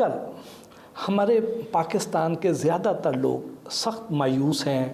کل ہمارے پاکستان کے زیادہ تر لوگ سخت مایوس ہیں،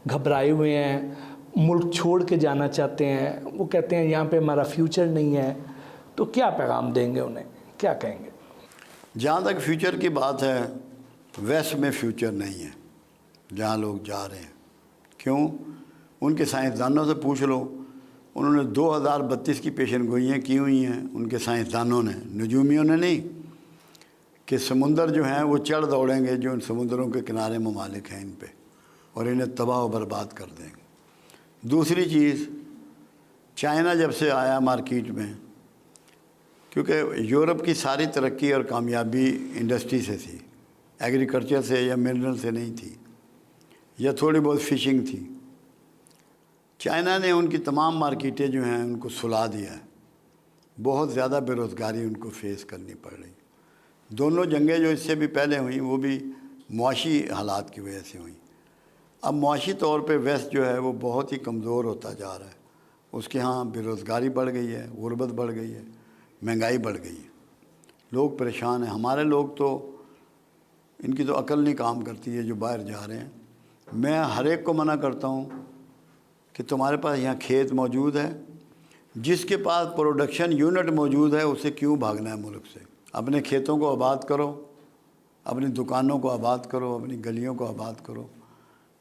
گھبرائے ہوئے ہیں، ملک چھوڑ کے جانا چاہتے ہیں، وہ کہتے ہیں یہاں پہ ہمارا فیوچر نہیں ہے، تو کیا پیغام دیں گے انہیں، کیا کہیں گے؟ جہاں تک فیوچر کی بات ہے، ویسٹ میں فیوچر نہیں ہے جہاں لوگ جا رہے ہیں۔ کیوں؟ ان کے سائنسدانوں سے پوچھ لو، انہوں نے 2032 کی پیشن گوئیاں کی ہوئی ہیں ان کے سائنسدانوں نے، نجومیوں نے نہیں، کہ سمندر جو ہیں وہ چڑھ دوڑیں گے جو ان سمندروں کے کنارے ممالک ہیں ان پہ، اور انہیں تباہ و برباد کر دیں گے۔ دوسری چیز، چائنا جب سے آیا مارکیٹ میں، کیونکہ یورپ کی ساری ترقی اور کامیابی انڈسٹری سے تھی، ایگریکلچر سے یا منرل سے نہیں تھی، یا تھوڑی بہت فشنگ تھی۔ چائنا نے ان کی تمام مارکیٹیں جو ہیں ان کو سلا دیا ہے، بہت زیادہ بے روزگاری ان کو فیس کرنی پڑ رہی۔ دونوں جنگیں جو اس سے بھی پہلے ہوئیں وہ بھی معاشی حالات کی وجہ سے ہوئیں۔ اب معاشی طور پہ ویسٹ جو ہے وہ بہت ہی کمزور ہوتا جا رہا ہے، اس کے ہاں بے روزگاری بڑھ گئی ہے، غربت بڑھ گئی ہے، مہنگائی بڑھ گئی ہے، لوگ پریشان ہیں۔ ہمارے لوگ تو ان کی تو عقل نہیں کام کرتی ہے جو باہر جا رہے ہیں۔ میں ہر ایک کو منع کرتا ہوں کہ تمہارے پاس یہاں کھیت موجود ہے، جس کے پاس پروڈکشن یونٹ موجود ہے اسے کیوں بھاگنا ہے ملک سے؟ اپنے کھیتوں کو آباد کرو، اپنی دکانوں کو آباد کرو، اپنی گلیوں کو آباد کرو،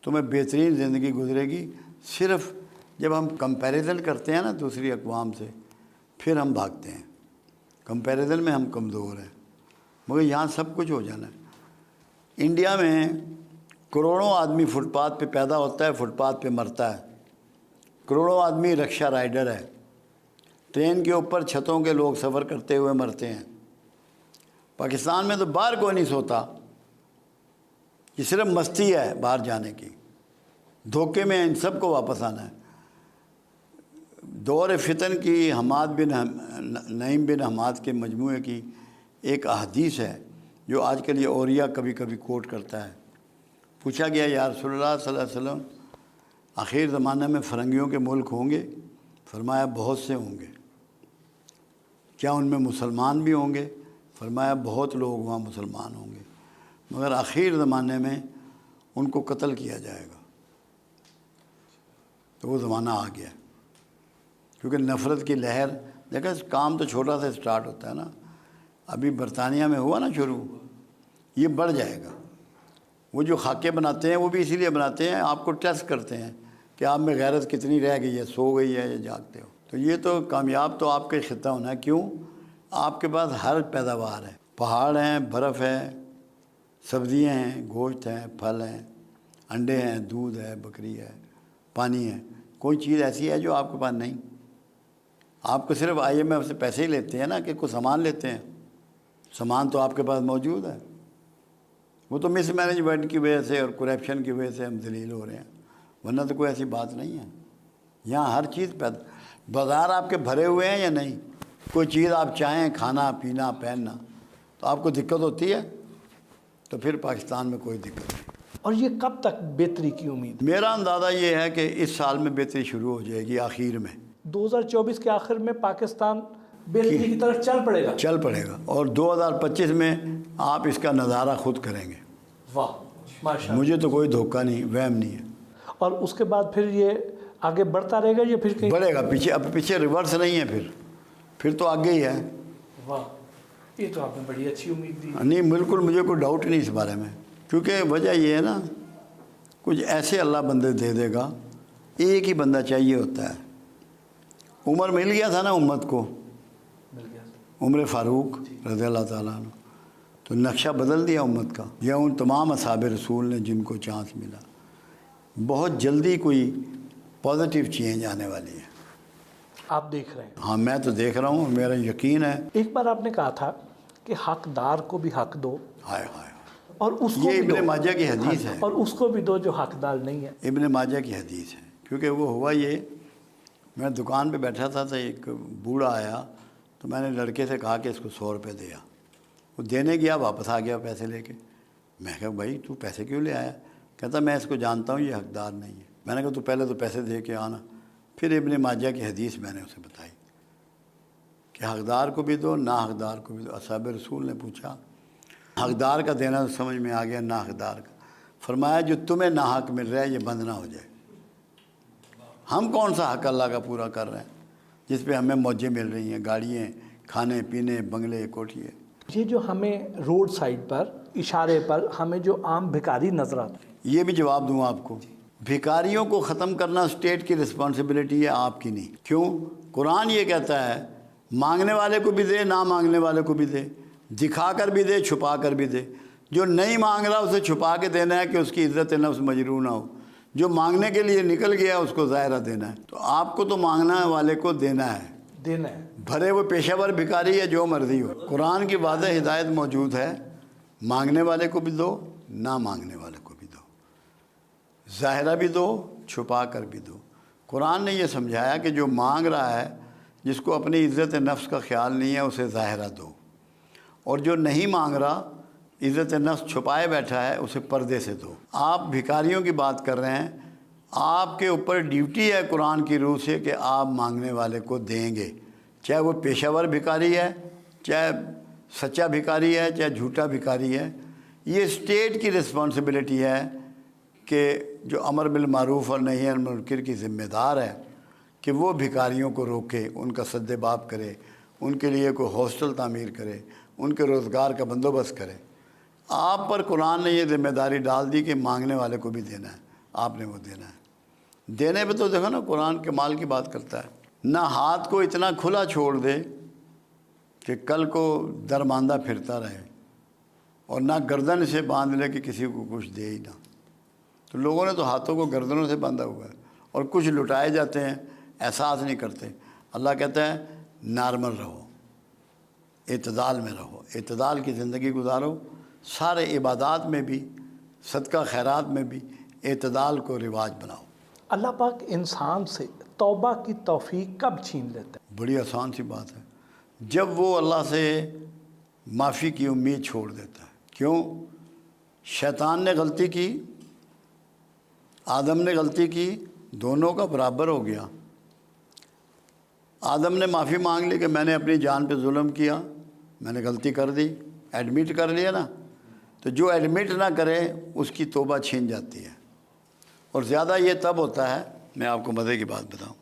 تمہیں بہترین زندگی گزرے گی۔ صرف جب ہم کمپیریزن کرتے ہیں نا دوسری اقوام سے، پھر ہم بھاگتے ہیں، کمپیریزن میں ہم کمزور ہیں، مگر یہاں سب کچھ ہو جانا ہے۔ انڈیا میں کروڑوں آدمی فٹ پاتھ پہ پیدا ہوتا ہے، فٹ پاتھ پہ مرتا ہے، کروڑوں آدمی رکشہ رائڈر ہے، ٹرین کے اوپر چھتوں کے لوگ سفر کرتے ہوئے مرتے ہیں۔ پاکستان میں تو باہر کوئی نہیں سوتا، یہ صرف مستی ہے باہر جانے کی، دھوکے میں ان سب کو واپس آنا ہے۔ دور فتن کی حماد بن نعیم بن حماد کے مجموعے کی ایک احادیث ہے جو آج کل یہ اوریا کبھی کبھی کوٹ کرتا ہے۔ پوچھا گیا یا رسول اللہ صلی اللہ علیہ وسلم، آخر زمانہ میں فرنگیوں کے ملک ہوں گے؟ فرمایا بہت سے ہوں گے۔ کیا ان میں مسلمان بھی ہوں گے؟ فرمایا بہت لوگ وہاں مسلمان ہوں گے، مگر آخر زمانے میں ان کو قتل کیا جائے گا۔ تو وہ زمانہ آ گیا، کیونکہ نفرت کی لہر، دیکھا کام تو چھوٹا سا سٹارٹ ہوتا ہے نا، ابھی برطانیہ میں ہوا نا شروع، یہ بڑھ جائے گا۔ وہ جو خاکے بناتے ہیں وہ بھی اسی لیے بناتے ہیں، آپ کو ٹیسٹ کرتے ہیں کہ آپ میں غیرت کتنی رہ گئی ہے، سو گئی ہے یا جاگتے ہو۔ تو یہ تو کامیاب تو آپ کا خطہ ہونا ہے۔ کیوں؟ آپ کے پاس ہر پیداوار ہے، پہاڑ ہیں، برف ہے، سبزیاں ہیں، گوشت ہیں، پھل ہیں، انڈے ہیں، دودھ ہے، بکری ہے، پانی ہے۔ کوئی چیز ایسی ہے جو آپ کے پاس نہیں؟ آپ کو صرف IMF سے پیسے ہی لیتے ہیں نا کہ کوئی سامان لیتے ہیں، سامان تو آپ کے پاس موجود ہے۔ وہ تو مس مینجمنٹ کی وجہ سے اور کرپشن کی وجہ سے ہم ذلیل ہو رہے ہیں، ورنہ تو کوئی ایسی بات نہیں ہے۔ یہاں ہر چیز بازار آپ کے بھرے ہوئے ہیں یا نہیں؟ کوئی چیز آپ چاہیں، کھانا پینا پہننا، تو آپ کو دقت ہوتی ہے؟ تو پھر پاکستان میں کوئی دقت نہیں۔ اور یہ کب تک بہتری کی امید؟ میرا اندازہ یہ ہے کہ اس سال میں بہتری شروع ہو جائے گی، آخر میں 2024 کے آخر میں پاکستان بہتری کی طرف چل پڑے گا؟ چل پڑے گا، اور 2025 میں آپ اس کا نظارہ خود کریں گے۔ واہ ماشاءاللہ، مجھے تو کوئی دھوکہ نہیں، وہم نہیں ہے۔ اور اس کے بعد پھر یہ آگے بڑھتا رہے گا یا پھر کہیں بڑھے گا؟ پیچھے، اب پیچھے ریورس نہیں ہے، پھر تو آگے ہی ہے۔ واہ، یہ تو آپ نے بڑی اچھی امید دی۔ نہیں بالکل، مجھے کوئی ڈاؤٹ نہیں اس بارے میں، کیونکہ وجہ یہ ہے نا، کچھ ایسے اللہ بندے دے دے گا، ایک ہی بندہ چاہیے ہوتا ہے۔ عمر مل گیا تھا نا امت کو، مل گیا، عمر فاروق رضی اللہ تعالیٰ عنہ، تو نقشہ بدل دیا امت کا، یا ان تمام اصحاب رسول نے جن کو چانس ملا۔ بہت جلدی کوئی پازیٹیو چینج آنے والی ہے، آپ دیکھ رہے ہیں؟ ہاں میں تو دیکھ رہا ہوں، اور میرا یقین ہے۔ ایک بار آپ نے کہا تھا کہ حقدار کو بھی حق دو، ہائے ہائے، اور اس کو یہ بھی دو، ابن ماجہ کی حدیث ہے، اور اس کو بھی دو جو حقدار نہیں ہے۔ ابن ماجہ کی حدیث ہے، کیونکہ وہ ہوا یہ، میں دکان پہ بیٹھا تھا تو ایک بوڑھا آیا، تو میں نے لڑکے سے کہا کہ اس کو 100 روپے دیا۔ وہ دینے گیا، واپس آ گیا پیسے لے کے۔ میں کہا بھائی تو پیسے کیوں لے آیا؟ کہتا میں اس کو جانتا ہوں، یہ حقدار نہیں ہے۔ میں نے کہا تو پہلے تو پیسے دے کے آنا۔ پھر ابن ماجہ کی حدیث میں نے اسے بتائی کہ حقدار کو بھی دو، نا حقدار کو بھی دو۔ اصحاب رسول نے پوچھا حقدار کا دینا تو سمجھ میں آ گیا، نا حقدار کا۔ فرمایا جو تمہیں ناحق مل رہا ہے یہ بند نہ ہو جائے۔ ہم کون سا حق اللہ کا پورا کر رہے ہیں جس پہ ہمیں موجیں مل رہی ہیں، گاڑیاں، کھانے پینے، بنگلے، کوٹھیے۔ یہ جو ہمیں روڈ سائڈ پر اشارے پر ہمیں جو عام بھکاری نظر آتے ہیں، یہ بھی جواب دوں آپ کو، بھکاریوں کو ختم کرنا اسٹیٹ کی رسپانسبلٹی ہے، آپ کی نہیں۔ کیوں؟ قرآن یہ کہتا ہے مانگنے والے کو بھی دے، نہ مانگنے والے کو بھی دے، دکھا کر بھی دے، چھپا کر بھی دے۔ جو نہیں مانگ رہا اسے چھپا کے دینا ہے کہ اس کی عزت نفس مجروح نہ ہو، جو مانگنے کے لیے نکل گیا اس کو ظاہرہ دینا ہے۔ تو آپ کو تو مانگنا والے کو دینا ہے، دینا ہے۔ بھرے وہ پیشہ ور بھکاری ہے جو مرضی ہو، قرآن کی واضح ہدایت موجود ہے، مانگنے والے کو بھی دو، نہ مانگنے والے کو بھی دو، ظاہرہ بھی دو، چھپا کر بھی دو۔ قرآن نے یہ سمجھایا کہ جو مانگ رہا ہے، جس کو اپنی عزت نفس کا خیال نہیں ہے، اسے ظاہرہ دو، اور جو نہیں مانگ رہا، عزت نفس چھپائے بیٹھا ہے، اسے پردے سے دو۔ آپ بھکاریوں کی بات کر رہے ہیں، آپ کے اوپر ڈیوٹی ہے قرآن کی روح سے کہ آپ مانگنے والے کو دیں گے، چاہے وہ پیشہ ور بھکاری ہے، چاہے سچا بھکاری ہے، چاہے جھوٹا بھکاری ہے۔ یہ اسٹیٹ کی رسپانسبلٹی ہے کہ جو امر بالمعروف اور نہی عن المنکر کی ذمہ دار ہے کہ وہ بھکاریوں کو روکے، ان کا سد باب کرے، ان کے لیے کوئی ہاسٹل تعمیر کرے، ان کے روزگار کا بندوبست کرے۔ آپ پر قرآن نے یہ ذمہ داری ڈال دی کہ مانگنے والے کو بھی دینا ہے، آپ نے وہ دینا ہے۔ دینے پہ تو دیکھو نا، قرآن کمال کی بات کرتا ہے، نہ ہاتھ کو اتنا کھلا چھوڑ دے کہ کل کو درماندہ پھرتا رہے، اور نہ گردن سے باندھ لے کہ کسی کو کچھ دے ہی نہ۔ تو لوگوں نے تو ہاتھوں کو گردنوں سے باندھا ہوا ہے، اور کچھ لٹائے جاتے ہیں، احساس نہیں کرتے۔ اللہ کہتا ہے نارمل رہو، اعتدال میں رہو، اعتدال کی زندگی گزارو، سارے عبادات میں بھی، صدقہ خیرات میں بھی اعتدال کو رواج بناؤ۔ اللہ پاک انسان سے توبہ کی توفیق کب چھین لیتا ہے؟ بڑی آسان سی بات ہے، جب وہ اللہ سے معافی کی امید چھوڑ دیتا ہے۔ کیوں؟ شیطان نے غلطی کی، آدم نے غلطی کی، دونوں کا برابر ہو گیا۔ آدم نے معافی مانگ لی کہ میں نے اپنی جان پہ ظلم کیا، میں نے غلطی کر دی، ایڈمٹ کر لیا نا۔ تو جو ایڈمٹ نہ کرے اس کی توبہ چھین جاتی ہے، اور زیادہ یہ تب ہوتا ہے۔ میں آپ کو مزے کی بات بتاؤں،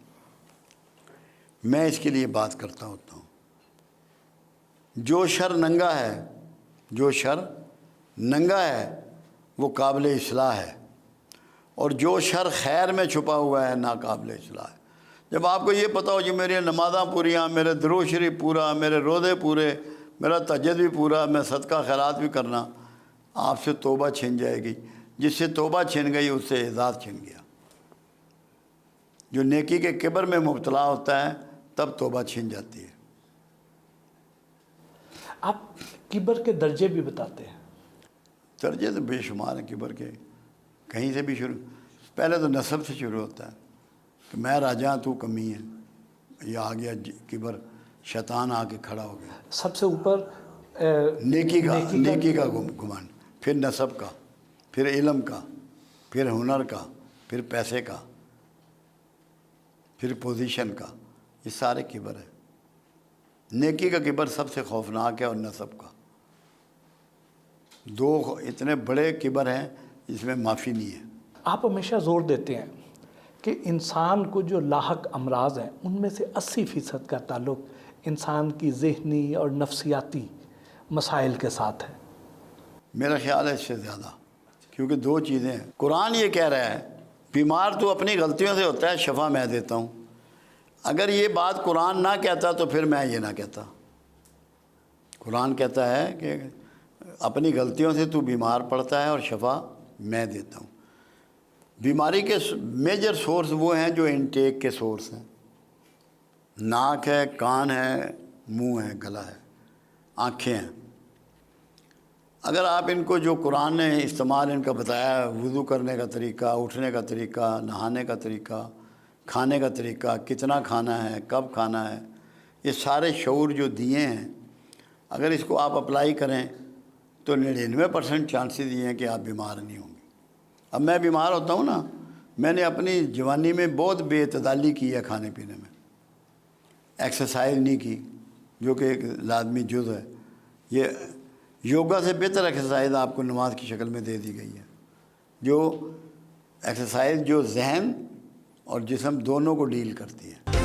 میں اس کے لیے بات کرتا ہوتا ہوں، جو شر ننگا ہے، جو شر ننگا ہے وہ قابل اصلاح ہے، اور جو شر خیر میں چھپا ہوا ہے ناقابل اصلاح ہے۔ جب آپ کو یہ پتہ ہو کہ میری نمازاں پوریاں، میرے درود شریف پورا، میرے روزے پورے، میرا تہجد بھی پورا، میں صدقہ خیرات بھی کرنا، آپ سے توبہ چھن جائے گی۔ جس سے توبہ چھن گئی اس سے اعزاز چھن گیا۔ جو نیکی کے کبر میں مبتلا ہوتا ہے تب توبہ چھن جاتی ہے۔ آپ کبر کے درجے بھی بتاتے ہیں۔ درجے تو بے شمار ہیں کبر کے، کہیں سے بھی شروع، پہلے تو نسب سے شروع ہوتا ہے کہ میں راجا تو کمی ہے، یہ آ گیا کبر، شیطان آ کے کھڑا ہو گیا۔ سب سے اوپر نیکی کا گمان، پھر نسب کا، پھر علم کا، پھر ہنر کا، پھر پیسے کا، پھر پوزیشن کا، یہ سارے کبر ہے۔ نیکی کا کبر سب سے خوفناک ہے، اور نسب کا۔ دو اتنے بڑے کبر ہیں جس میں معافی نہیں ہے۔ آپ ہمیشہ زور دیتے ہیں کہ انسان کو جو لاحق امراض ہیں ان میں سے 80% کا تعلق انسان کی ذہنی اور نفسیاتی مسائل کے ساتھ ہے۔ میرا خیال ہے اس سے زیادہ، کیونکہ دو چیزیں ہیں۔ قرآن یہ کہہ رہا ہے بیمار تو اپنی غلطیوں سے ہوتا ہے، شفا میں دیتا ہوں۔ اگر یہ بات قرآن نہ کہتا تو پھر میں یہ نہ کہتا۔ قرآن کہتا ہے کہ اپنی غلطیوں سے تو بیمار پڑتا ہے اور شفا میں دیتا ہوں۔ بیماری کے میجر سورس وہ ہیں جو انٹیک کے سورس ہیں، ناک ہے، کان ہے، منہ ہے، گلا ہے، آنکھیں ہیں۔ اگر آپ ان کو جو قرآن نے استعمال ان کا بتایا ہے، وضو کرنے کا طریقہ، اٹھنے کا طریقہ، نہانے کا طریقہ، کھانے کا طریقہ، کتنا کھانا ہے، کب کھانا ہے، یہ سارے شعور جو دیے ہیں، اگر اس کو آپ اپلائی کریں تو 99% چانسز یہ ہیں کہ آپ بیمار نہیں ہوں گے۔ اب میں بیمار ہوتا ہوں نا، میں نے اپنی جوانی میں بہت بے اعتدالی کی ہے کھانے پینے میں، ایکسرسائز نہیں کی جو کہ ایک لازمی جز ہے، یوگا سے بہتر ایکسرسائز آپ کو نماز کی شکل میں دے دی گئی ہے، جو ایکسرسائز جو ذہن اور جسم دونوں کو ڈیل کرتی ہے۔